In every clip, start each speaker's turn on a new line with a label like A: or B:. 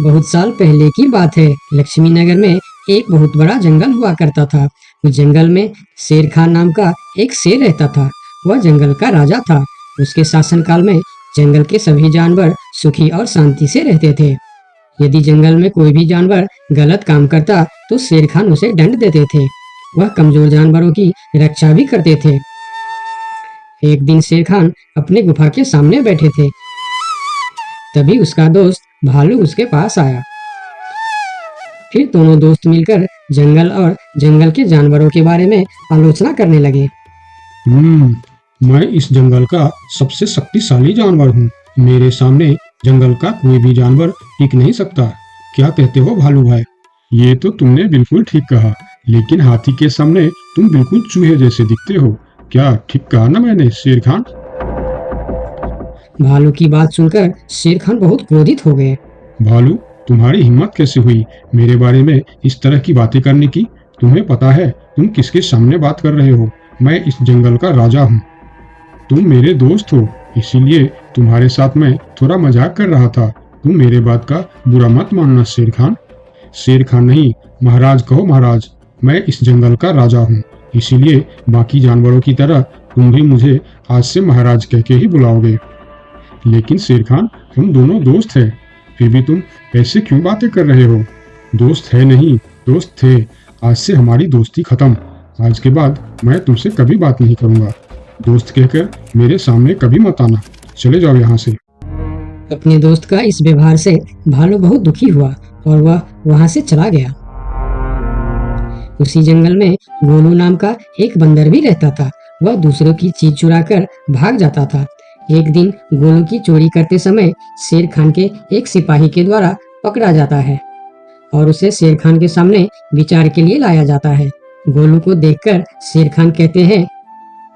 A: बहुत साल पहले की बात है। लक्ष्मी नगर में एक बहुत बड़ा जंगल हुआ करता था। उस जंगल में शेर खान नाम का एक शेर रहता था। वह जंगल का राजा था। उसके शासनकाल में जंगल के सभी जानवर सुखी और शांति से रहते थे। यदि जंगल में कोई भी जानवर गलत काम करता तो शेर खान उसे दंड देते थे। वह कमजोर जानवरों की रक्षा भी करते थे। एक दिन शेर खान अपने गुफा के सामने बैठे थे। तभी उसका दोस्त भालू उसके पास आया। फिर दोनों दोस्त मिलकर जंगल और जंगल के जानवरों के बारे में आलोचना करने लगे।
B: मैं इस जंगल का सबसे शक्तिशाली जानवर हूँ। मेरे सामने जंगल का कोई भी जानवर टिक नहीं सकता। क्या कहते हो भालू भाई? ये तो तुमने बिल्कुल ठीक कहा, लेकिन हाथी के सामने तुम बिल्कुल चूहे जैसे दिखते हो। क्या ठीक कहा ना मैंने शेर खान?
A: भालू की बात सुनकर शेर खान बहुत क्रोधित हो गए।
B: भालू, तुम्हारी हिम्मत कैसे हुई मेरे बारे में इस तरह की बातें करने की? तुम्हें पता है तुम किसके सामने बात कर रहे हो? मैं इस जंगल का राजा हूँ। तुम मेरे दोस्त हो, इसीलिए तुम्हारे साथ मैं थोड़ा मजाक कर रहा था। तुम मेरे बात का बुरा मत मानना शेर खान। शेर खान नहीं, महाराज कहो महाराज। मैं इस जंगल का राजा हूँ, इसीलिए बाकी जानवरों की तरह तुम भी मुझे आज से महाराज कह के ही बुलाओगे। लेकिन शेर खान, हम दोनों दोस्त हैं, फिर भी तुम ऐसे क्यों बातें कर रहे हो? दोस्त है नहीं, दोस्त थे। आज से हमारी दोस्ती खत्म। आज के बाद मैं तुमसे कभी बात नहीं करूंगा। दोस्त कहकर मेरे सामने कभी मत आना। चले जाओ यहाँ से।
A: अपने दोस्त का इस व्यवहार से भालू बहुत दुखी हुआ और वह वहां से चला गया। उसी जंगल में गोलू नाम का एक बंदर भी रहता था। वह दूसरों की चीज चुराकर भाग जाता था। एक दिन गोलू की चोरी करते समय शेर खान के एक सिपाही के द्वारा पकड़ा जाता है और उसे शेर खान के सामने विचार के लिए लाया जाता है। गोलू को देखकर शेर खान कहते हैं,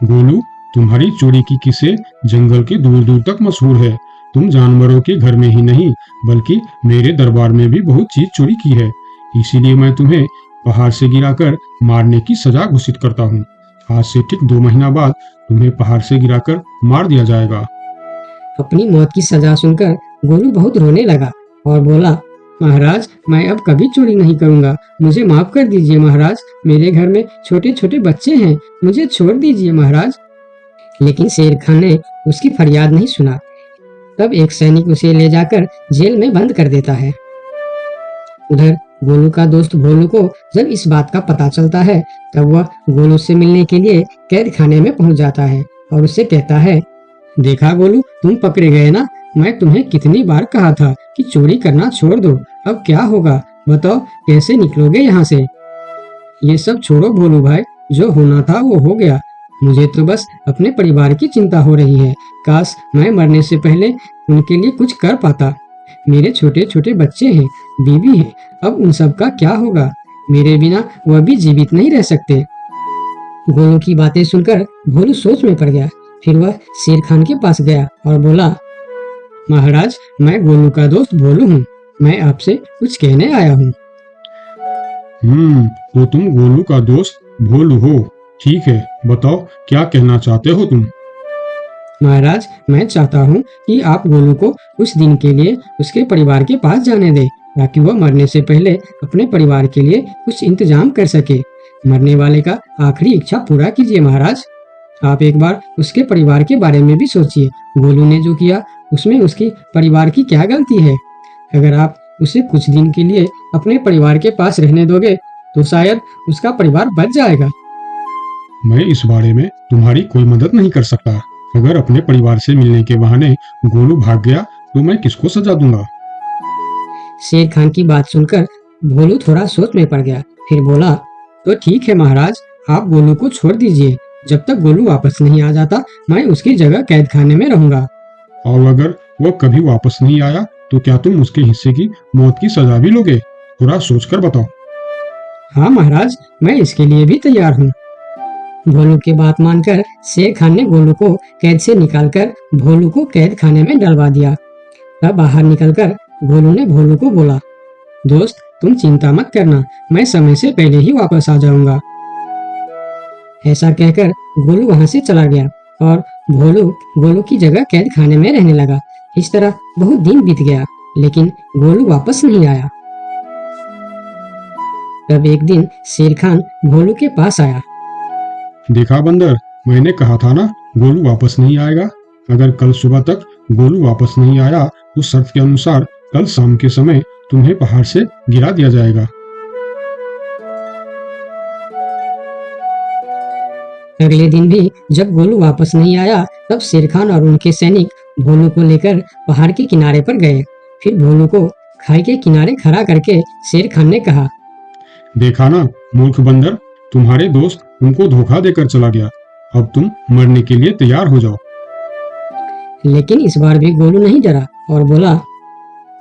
B: गोलू, तुम्हारी चोरी की किस्से जंगल के दूर दूर तक मशहूर है। तुम जानवरों के घर में ही नहीं बल्कि मेरे दरबार में भी बहुत चीज चोरी की है। इसीलिए मैं तुम्हें पहाड़ से गिराकर मारने की सजा घोषित करता हूँ। आज से ठीक 2 महीना बाद तुम्हें पहाड़ से गिराकर मार दिया जाएगा।
A: अपनी मौत की सजा सुनकर गोलू बहुत रोने लगा और बोला, महाराज, मैं अब कभी चोरी नहीं करूंगा। मुझे माफ कर दीजिए महाराज। मेरे घर में छोटे छोटे बच्चे हैं, मुझे छोड़ दीजिए महाराज। लेकिन शेर खान ने उसकी फरियाद नहीं सुना। तब एक सैनिक उसे ले जाकर जेल में बंद कर देता है। उधर गोलू का दोस्त भोलू को जब इस बात का पता चलता है तब वह गोलू से मिलने के लिए कैद खाने में पहुंच जाता है और उससे कहता है, देखा गोलू, तुम पकड़े गए ना। मैं तुम्हें कितनी बार कहा था कि चोरी करना छोड़ दो। अब क्या होगा बताओ, कैसे निकलोगे यहाँ से? ये सब छोड़ो भोलू भाई, जो होना था वो हो गया। मुझे तो बस अपने परिवार की चिंता हो रही है। काश मैं मरने से पहले उनके लिए कुछ कर पाता। मेरे छोटे छोटे बच्चे हैं, बीवी है, अब उन सब का क्या होगा? मेरे बिना वह भी जीवित नहीं रह सकते। गोलू की बातें सुनकर भोलू सोच में पड़ गया। फिर वह शेर खान के पास गया और बोला, महाराज, मैं गोलू का दोस्त भोलू हूँ। मैं आपसे कुछ कहने आया हूँ।
B: तो तुम गोलू का दोस्त भोलू हो? ठीक है, बताओ क्या कहना चाहते हो तुम?
A: महाराज, मैं चाहता हूँ कि आप गोलू को कुछ दिन के लिए उसके परिवार के पास जाने दें, ताकि वह मरने से पहले अपने परिवार के लिए कुछ इंतजाम कर सके। मरने वाले का आखिरी इच्छा पूरा कीजिए महाराज। आप एक बार उसके परिवार के बारे में भी सोचिए। गोलू ने जो किया उसमें उसके परिवार की क्या गलती है? अगर आप उसे कुछ दिन के लिए अपने परिवार के पास रहने दोगे तो शायद उसका परिवार बच जाएगा।
B: मैं इस बारे में तुम्हारी कोई मदद नहीं कर सकता। अगर अपने परिवार से मिलने के बहाने गोलू भाग गया तो मैं किसको सजा दूंगा?
A: शेर खान की बात सुनकर भोलू थोड़ा सोच में पड़ गया। फिर बोला, तो ठीक है महाराज, आप गोलू को छोड़ दीजिए। जब तक गोलू वापस नहीं आ जाता मैं उसकी जगह कैद खाने में रहूंगा।
B: और अगर वो कभी वापस नहीं आया तो क्या तुम उसके हिस्से की मौत की सजा भी लोगे? थोड़ा सोचकर बताओ।
A: हाँ महाराज, मैं इसके लिए भी तैयार हूँ। भोलू की बात मानकर शेर खान ने गोलू को कैद से निकालकर भोलू को कैद खाने में डलवा दिया। तब बाहर निकलकर गोलू ने भोलू को बोला, दोस्त, तुम चिंता मत करना, मैं समय से पहले ही वापस आ जाऊंगा। ऐसा कहकर गोलू वहां से चला गया और भोलू गोलू की जगह कैद खाने में रहने लगा। इस तरह बहुत दिन बीत गया, लेकिन गोलू वापस नहीं आया। तब एक दिन शेर खान भोलू के पास आया।
B: देखा बंदर, मैंने कहा था ना गोलू वापस नहीं आएगा। अगर कल सुबह तक गोलू वापस नहीं आया तो शर्त के अनुसार कल शाम के समय तुम्हें पहाड़ से गिरा दिया जाएगा।
A: अगले दिन भी जब गोलू वापस नहीं आया तब शेर खान और उनके सैनिक भोलू को लेकर पहाड़ के किनारे पर गए। फिर भोलू को खाई के किनारे खड़ा करके शेर खान ने कहा,
B: देखा ना मूर्ख बंदर, तुम्हारे दोस्त तुमको धोखा देकर चला गया। अब तुम मरने के लिए तैयार हो जाओ।
A: लेकिन इस बार भी गोलू नहीं डरा और बोला,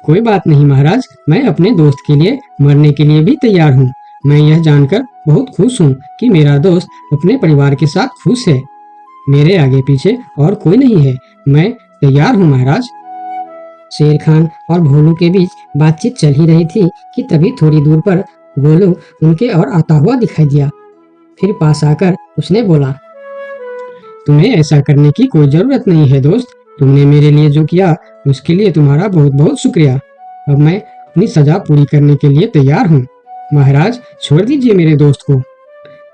A: कोई बात नहीं महाराज, मैं अपने दोस्त के लिए मरने के लिए भी तैयार हूँ। मैं यह जानकर बहुत खुश हूँ कि मेरा दोस्त अपने परिवार के साथ खुश है। मेरे आगे पीछे और कोई नहीं है, मैं तैयार हूँ महाराज। शेर खान और भोलू के बीच बातचीत चल ही रही थी कि तभी थोड़ी दूर पर गोलू उनके और आता हुआ दिखाई दिया। फिर पास आकर उसने बोला, तुम्हें ऐसा करने की कोई जरूरत नहीं है दोस्त। तुमने मेरे लिए जो किया उसके लिए तुम्हारा बहुत बहुत शुक्रिया। अब मैं अपनी सजा पूरी करने के लिए तैयार हूँ। महाराज छोड़ दीजिए मेरे दोस्त को।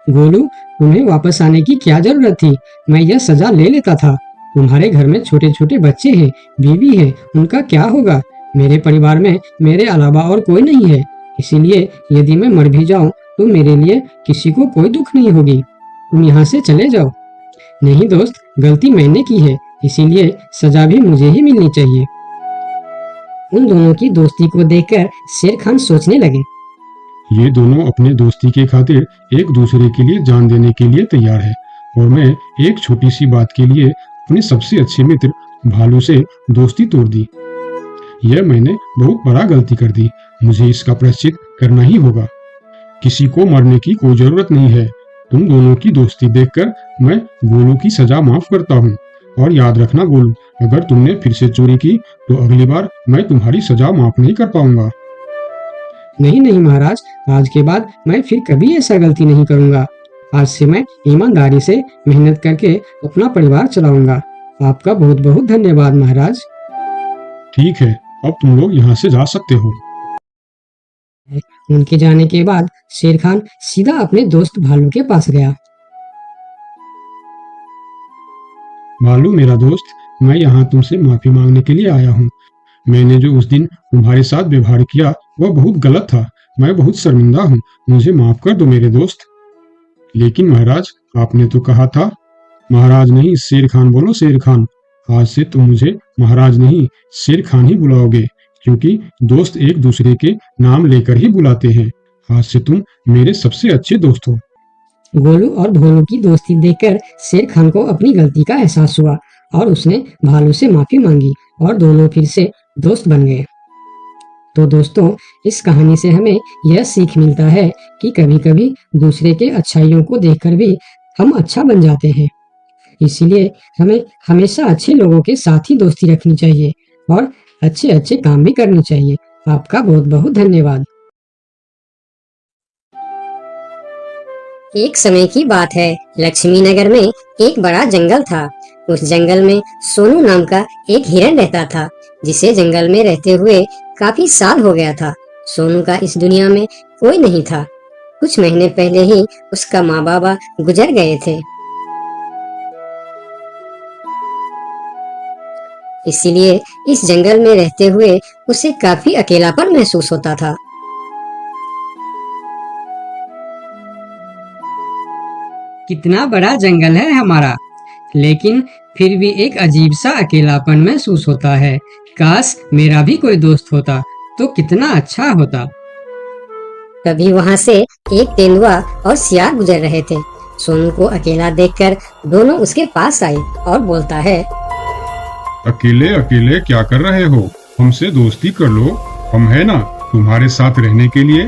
A: गोलू, तुम्हें वापस आने की क्या जरूरत थी? मैं यह सजा ले लेता था। तुम्हारे घर में छोटे छोटे बच्चे हैं, बीवी है, उनका क्या होगा? मेरे परिवार में मेरे अलावा और कोई नहीं है, इसीलिए यदि मैं मर भी जाऊं तो मेरे लिए किसी को कोई दुख नहीं होगी। तुम यहाँ से चले जाओ। नहीं दोस्त, गलती मैंने की है, इसीलिए सजा भी मुझे ही मिलनी चाहिए। उन दोनों की दोस्ती को देखकर शेर खान सोचने लगे,
B: ये दोनों अपने दोस्ती के खातिर एक दूसरे के लिए जान देने के लिए तैयार है, और मैं एक छोटी सी बात के लिए अपने सबसे अच्छे मित्र भालू से दोस्ती तोड़ दी। यह मैंने बहुत बड़ा गलती कर दी। मुझे इसका प्रायश्चित करना ही होगा। किसी को मरने की कोई जरूरत नहीं है। तुम दोनों की दोस्ती देखकर मैं गोलू की सजा माफ करता हूँ। और याद रखना गोलू, अगर तुमने फिर से चोरी की तो अगली बार मैं तुम्हारी सजा माफ नहीं कर पाऊंगा।
A: नहीं नहीं महाराज, आज के बाद मैं फिर कभी ऐसा गलती नहीं करूंगा। आज से मैं ईमानदारी से मेहनत करके अपना परिवार चलाऊंगा। आपका बहुत बहुत धन्यवाद महाराज।
B: ठीक है, अब तुम लोग यहाँ से जा सकते हो।
A: उनके जाने के बाद शेर खान सीधा अपने दोस्त भालू के पास गया।
B: भालू मेरा दोस्त, मैं यहाँ तुमसे माफी मांगने के लिए आया हूँ। मैंने जो उस दिन तुम्हारे साथ व्यवहार किया वह बहुत गलत था। मैं बहुत शर्मिंदा हूँ, मुझे माफ कर दो मेरे दोस्त। लेकिन महाराज, आपने तो कहा था। महाराज नहीं, शेर खान बोलो, शेर खान। आज से तुम मुझे महाराज नहीं शेर खान ही बुलाओगे, क्योंकि दोस्त एक दूसरे के नाम लेकर ही बुलाते हैं। आज से तुम मेरे सबसे अच्छे दोस्त हो।
A: गोलू और भोलू की दोस्ती देखकर शेर खान को अपनी गलती का एहसास हुआ और उसने भालू से माफी मांगी और दोनों फिर से दोस्त बन गए। तो दोस्तों, इस कहानी से हमें यह सीख मिलता है कि कभी कभी दूसरे के अच्छाइयों को देखकर भी हम अच्छा बन जाते हैं। इसीलिए हमें हमेशा अच्छे लोगों के साथ ही दोस्ती रखनी चाहिए और अच्छे अच्छे काम भी करने चाहिए। आपका बहुत बहुत धन्यवाद।
C: एक समय की बात है, लक्ष्मी नगर में एक बड़ा जंगल था। उस जंगल में सोनू नाम का एक हिरन रहता था, जिसे जंगल में रहते हुए काफी साल हो गया था। सोनू का इस दुनिया में कोई नहीं था। कुछ महीने पहले ही उसका माँ बाबा गुजर गए थे। इसीलिए इस जंगल में रहते हुए उसे काफी अकेलापन महसूस होता था।
A: कितना बड़ा जंगल है हमारा, लेकिन फिर भी एक अजीब सा अकेलापन महसूस होता है। काश मेरा भी कोई दोस्त होता तो कितना अच्छा होता।
C: तभी वहाँ से एक तेंदुआ और सियार गुजर रहे थे। सोनू को अकेला देखकर दोनों उसके पास आए और बोलता है,
B: अकेले अकेले क्या कर रहे हो? हमसे दोस्ती कर लो, हम है ना तुम्हारे साथ रहने के लिए।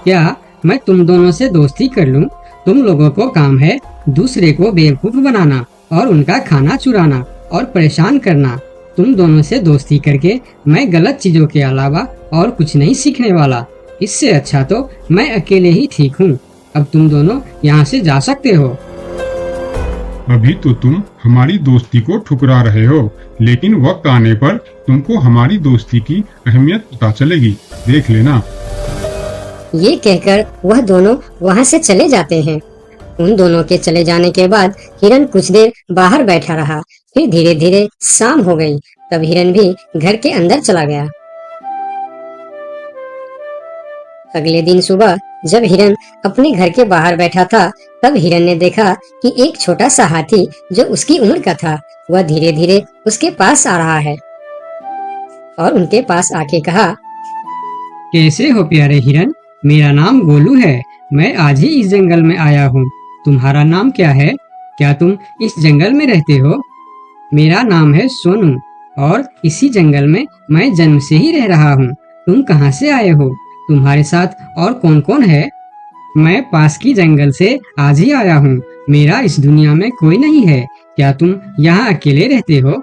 A: क्या मैं तुम दोनों से दोस्ती कर लूं? तुम लोगों को काम है दूसरे को बेवकूफ बनाना और उनका खाना चुराना और परेशान करना। तुम दोनों से दोस्ती करके मैं गलत चीजों के अलावा और कुछ नहीं सीखने वाला। इससे अच्छा तो मैं अकेले ही ठीक हूँ। अब तुम दोनों यहाँ से जा सकते हो।
B: अभी तो तुम हमारी दोस्ती को ठुकरा रहे हो, लेकिन वक्त आने पर तुमको हमारी दोस्ती की अहमियत पता चलेगी, देख लेना।
C: ये कहकर वह दोनों वहां से चले जाते हैं। उन दोनों के चले जाने के बाद हिरन कुछ देर बाहर बैठा रहा। फिर धीरे धीरे शाम हो गई। तब हिरन भी घर के अंदर चला गया। अगले दिन सुबह जब हिरन अपने घर के बाहर बैठा था, तब हिरन ने देखा कि एक छोटा सा हाथी जो उसकी उम्र का था, वह धीरे धीरे उसके पास आ रहा है और उनके पास आके कहा,
A: कैसे हो प्यारे हिरन? मेरा नाम गोलू है। मैं आज ही इस जंगल में आया हूँ। तुम्हारा नाम क्या है? क्या तुम इस जंगल में रहते हो? मेरा नाम है सोनू और इसी जंगल में मैं जन्म से ही रह रहा हूँ। तुम कहाँ से आए हो? तुम्हारे साथ और कौन कौन है? मैं पास की जंगल से आज ही आया हूँ। मेरा इस दुनिया में कोई नहीं है। क्या तुम यहाँ अकेले रहते हो?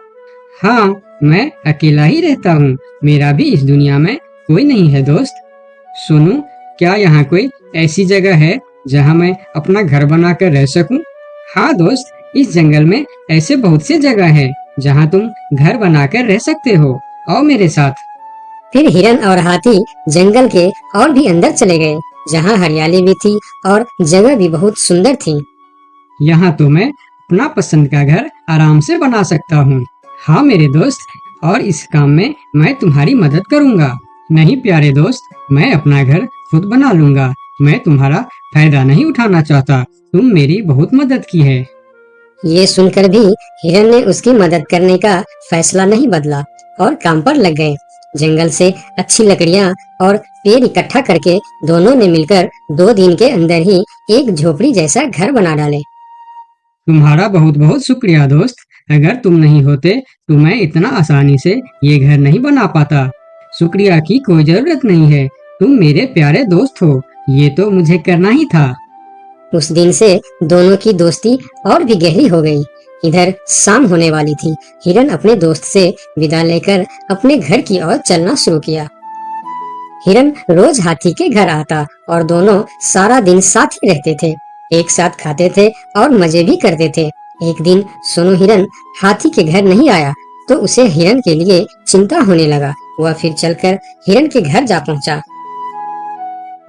A: हाँ, मैं अकेला ही रहता हूँ। मेरा भी इस दुनिया में कोई नहीं है दोस्त। सोनू, क्या यहाँ कोई ऐसी जगह है जहाँ मैं अपना घर बनाकर रह सकूं? हाँ दोस्त, इस जंगल में ऐसे बहुत सी जगह है जहाँ तुम घर बनाकर रह सकते हो। आओ मेरे साथ।
C: फिर हिरन और हाथी जंगल के और भी अंदर चले गए, जहाँ हरियाली भी थी और जगह भी बहुत सुंदर थी।
A: यहाँ तो मैं अपना पसंद का घर आराम से बना सकता हूँ। हाँ मेरे दोस्त, और इस काम में मैं तुम्हारी मदद करूँगा। नहीं प्यारे दोस्त, मैं अपना घर खुद बना लूँगा। मैं तुम्हारा फायदा नहीं उठाना चाहता। तुम मेरी बहुत मदद की है।
C: ये सुनकर भी हिरन ने उसकी मदद करने का फैसला नहीं बदला और काम पर लग गए। जंगल से अच्छी लकड़ियाँ और पेड़ इकट्ठा करके दोनों ने मिलकर 2 दिन के अंदर ही एक झोपड़ी जैसा घर बना डाले।
A: तुम्हारा बहुत बहुत शुक्रिया दोस्त। अगर तुम नहीं होते तो मैं इतना आसानी से ये घर नहीं बना पाता। शुक्रिया की कोई जरूरत नहीं है। तुम मेरे प्यारे दोस्त हो। ये तो मुझे करना ही था।
C: उस दिन से दोनों की दोस्ती और भी गहरी हो गई। इधर शाम होने वाली थी। हिरन अपने दोस्त से विदा लेकर अपने घर की ओर चलना शुरू किया। हिरन रोज हाथी के घर आता और दोनों सारा दिन साथ ही रहते थे। एक साथ खाते थे और मजे भी करते थे। एक दिन सोनू हिरन हाथी के घर नहीं आया तो उसे हिरन के लिए चिंता होने लगा। वह फिर चलकर हिरन के घर जा पहुंचा।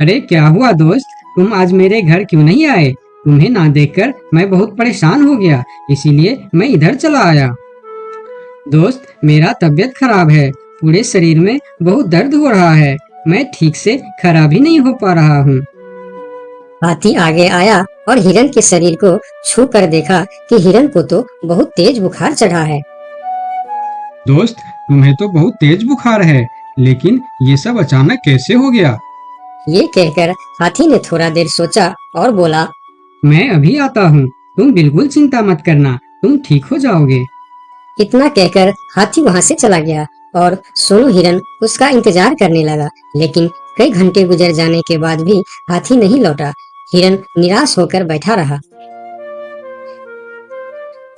A: अरे क्या हुआ दोस्त? तुम आज मेरे घर क्यों नहीं आए? तुम्हें ना देखकर मैं बहुत परेशान हो गया, इसीलिए मैं इधर चला आया। दोस्त, मेरा तबीयत खराब है। पूरे शरीर में बहुत दर्द हो रहा है। मैं ठीक से खड़ा भी नहीं हो पा रहा हूँ।
C: हाथी आगे आया और हिरन के शरीर को छू कर देखा कि हिरन को तो बहुत तेज बुखार चढ़ा है।
A: दोस्त, तुम्हें तो बहुत तेज बुखार है, लेकिन ये सब अचानक कैसे हो गया?
C: ये कहकर हाथी ने थोड़ा देर सोचा और बोला,
A: मैं अभी आता हूँ। तुम बिल्कुल चिंता मत करना, तुम ठीक हो जाओगे।
C: इतना कहकर हाथी वहाँ से चला गया और सोनू हिरन उसका इंतजार करने लगा। लेकिन कई घंटे गुजर जाने के बाद भी हाथी नहीं लौटा। हिरन निराश होकर बैठा रहा।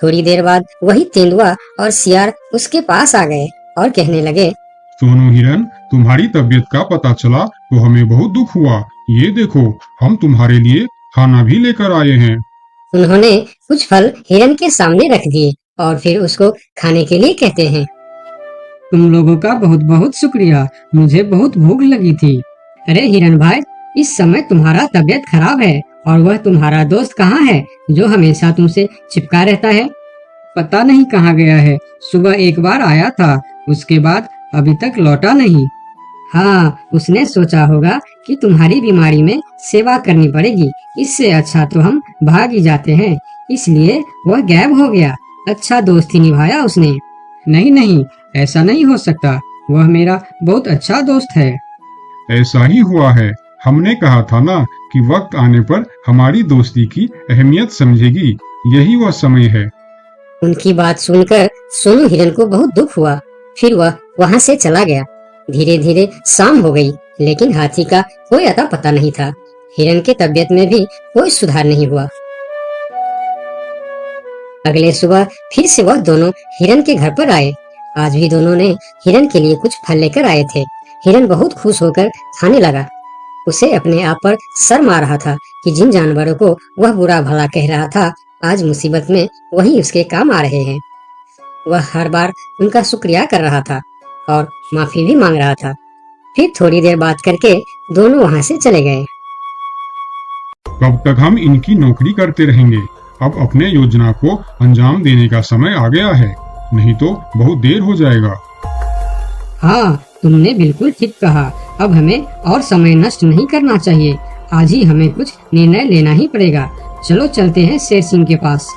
C: थोड़ी देर बाद वही तेंदुआ और सियार उसके पास आ गए और कहने लगे,
B: सोनू हिरन, तुम्हारी तबीयत का पता चला तो हमें बहुत दुख हुआ। ये देखो, हम तुम्हारे लिए खाना भी लेकर आए हैं।
C: उन्होंने कुछ फल हिरन के सामने रख दिए और फिर उसको खाने के लिए कहते हैं।
A: तुम लोगों का बहुत बहुत शुक्रिया। मुझे बहुत भूख लगी थी। अरे हिरन भाई, इस समय तुम्हारा तबीयत खराब है और वह तुम्हारा दोस्त कहाँ है जो हमेशा तुमसे चिपका रहता है? पता नहीं कहाँ गया है। सुबह एक बार आया था, उसके बाद अभी तक लौटा नहीं। हाँ, उसने सोचा होगा कि तुम्हारी बीमारी में सेवा करनी पड़ेगी, इससे अच्छा तो हम भाग ही जाते हैं, इसलिए वह गायब हो गया। अच्छा दोस्ती निभाया उसने। नहीं नहीं, ऐसा नहीं हो सकता। वह मेरा बहुत अच्छा दोस्त है।
B: ऐसा ही हुआ है। हमने कहा था ना कि वक्त आने पर हमारी दोस्ती की अहमियत समझेगी। यही वह समय है।
C: उनकी बात सुनकर सोनू हिरन को बहुत दुख हुआ। फिर वह वहाँ से चला गया। धीरे धीरे शाम हो गई, लेकिन हाथी का कोई अता पता नहीं था। हिरन के तबीयत में भी कोई सुधार नहीं हुआ। अगले सुबह फिर से वह दोनों हिरन के घर पर आए। आज भी दोनों ने हिरन के लिए कुछ फल लेकर आए थे। हिरन बहुत खुश होकर खाने लगा। उसे अपने आप पर शर्म आ रहा था कि जिन जानवरों को वह बुरा भला कह रहा था, आज मुसीबत में वही उसके काम आ रहे हैं। वह हर बार उनका शुक्रिया कर रहा था और माफी भी मांग रहा था। फिर थोड़ी देर बात करके दोनों वहां से चले गए।
B: कब तक हम इनकी नौकरी करते रहेंगे? अब अपने योजना को अंजाम देने का समय आ गया है, नहीं तो बहुत देर हो जाएगा।
A: हाँ, तुमने बिल्कुल ठीक कहा। अब हमें और समय नष्ट नहीं करना चाहिए। आज ही हमें कुछ निर्णय लेना ही पड़ेगा। चलो चलते हैं शेर सिंह के पास।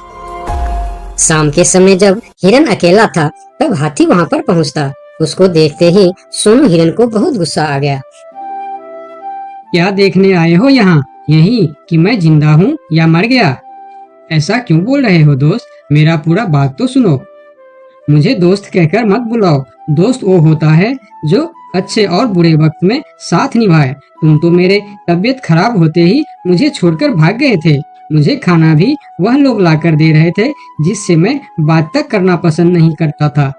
C: शाम के समय जब हिरन अकेला था तब हाथी वहां पर पहुंचता। उसको देखते ही सोनू हिरन को बहुत गुस्सा आ गया।
A: क्या देखने आए हो यहाँ? यही कि मैं जिंदा हूँ या मर गया? ऐसा क्यों बोल रहे हो दोस्त? मेरा पूरा बात तो सुनो। मुझे दोस्त कहकर मत बुलाओ। दोस्त वो होता है जो अच्छे और बुरे वक्त में साथ निभाए। तुम तो मेरे तबीयत खराब होते ही मुझे छोड़कर भाग गए थे। मुझे खाना भी वह लोग लाकर दे रहे थे जिससे मैं बात तक करना पसंद नहीं करता था।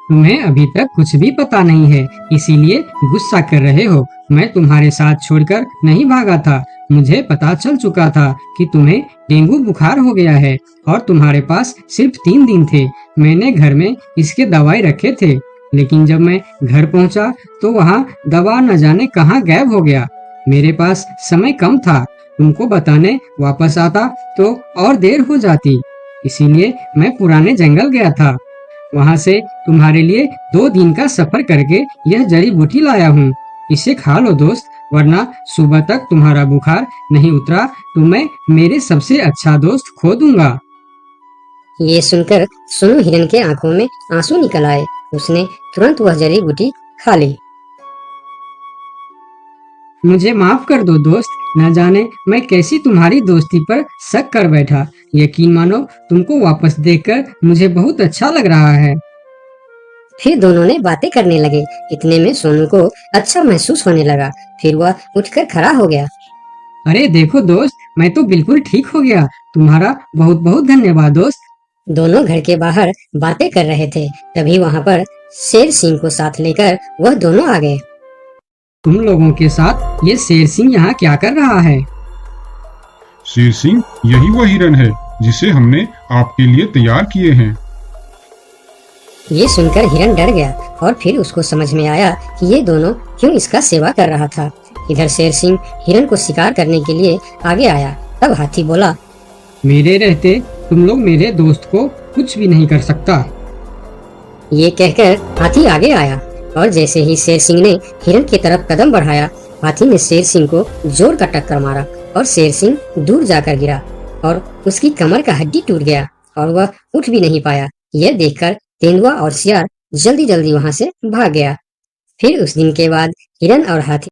A: तुम्हें अभी तक कुछ भी पता नहीं है, इसीलिए गुस्सा कर रहे हो। मैं तुम्हारे साथ छोड़कर नहीं भागा था। मुझे पता चल चुका था कि तुम्हें डेंगू बुखार हो गया है और तुम्हारे पास सिर्फ 3 दिन थे। मैंने घर में इसके दवाई रखे थे, लेकिन जब मैं घर पहुंचा तो वहाँ दवा न जाने कहाँ गायब हो गया। मेरे पास समय कम था। तुमको बताने वापस आता तो और देर हो जाती, इसीलिए मैं पुराने जंगल गया था। वहाँ से तुम्हारे लिए 2 दिन का सफर करके यह जड़ी बूटी लाया हूँ। इसे खा लो दोस्त, वरना सुबह तक तुम्हारा बुखार नहीं उतरा तो मैं मेरे सबसे अच्छा दोस्त खो दूंगा।
C: ये सुनकर सोनू हिरन के आंखों में आंसू निकल आए। उसने तुरंत वह जड़ी बूटी खा ली।
A: मुझे माफ कर दो दोस्त, न जाने मैं कैसी तुम्हारी दोस्ती पर शक कर बैठा। यकीन मानो, तुमको वापस देखकर मुझे बहुत अच्छा लग रहा है।
C: फिर दोनों ने बातें करने लगे। इतने में सोनू को अच्छा महसूस होने लगा। फिर वह उठकर खड़ा हो गया।
A: अरे देखो दोस्त, मैं तो बिल्कुल ठीक हो गया। तुम्हारा बहुत बहुत धन्यवाद दोस्त।
C: दोनों घर के बाहर बातें कर रहे थे, तभी वहां पर शेर सिंह को साथ लेकर वह दोनों आ गए।
A: तुम लोगों के साथ ये शेर सिंह यहाँ क्या कर रहा है?
B: शेर सिंह, यही वह हिरन है जिसे हमने आपके लिए तैयार किए हैं।
C: ये सुनकर हिरन डर गया और फिर उसको समझ में आया कि ये दोनों क्यों इसका सेवा कर रहा था। इधर शेर सिंह हिरन को शिकार करने के लिए आगे आया। तब हाथी बोला,
A: मेरे रहते तुम लोग मेरे दोस्त को कुछ भी नहीं कर सकता।
C: ये कहकर हाथी आगे आया और जैसे ही शेर सिंह ने हिरन की तरफ कदम बढ़ाया, हाथी ने शेर सिंह को जोर का टक्कर मारा और शेर सिंह दूर जाकर गिरा और उसकी कमर का हड्डी टूट गया और वह उठ भी नहीं पाया। यह देखकर तेंदुआ और सियार जल्दी जल्दी वहां से भाग गया। फिर उस दिन के बाद हिरन और हाथी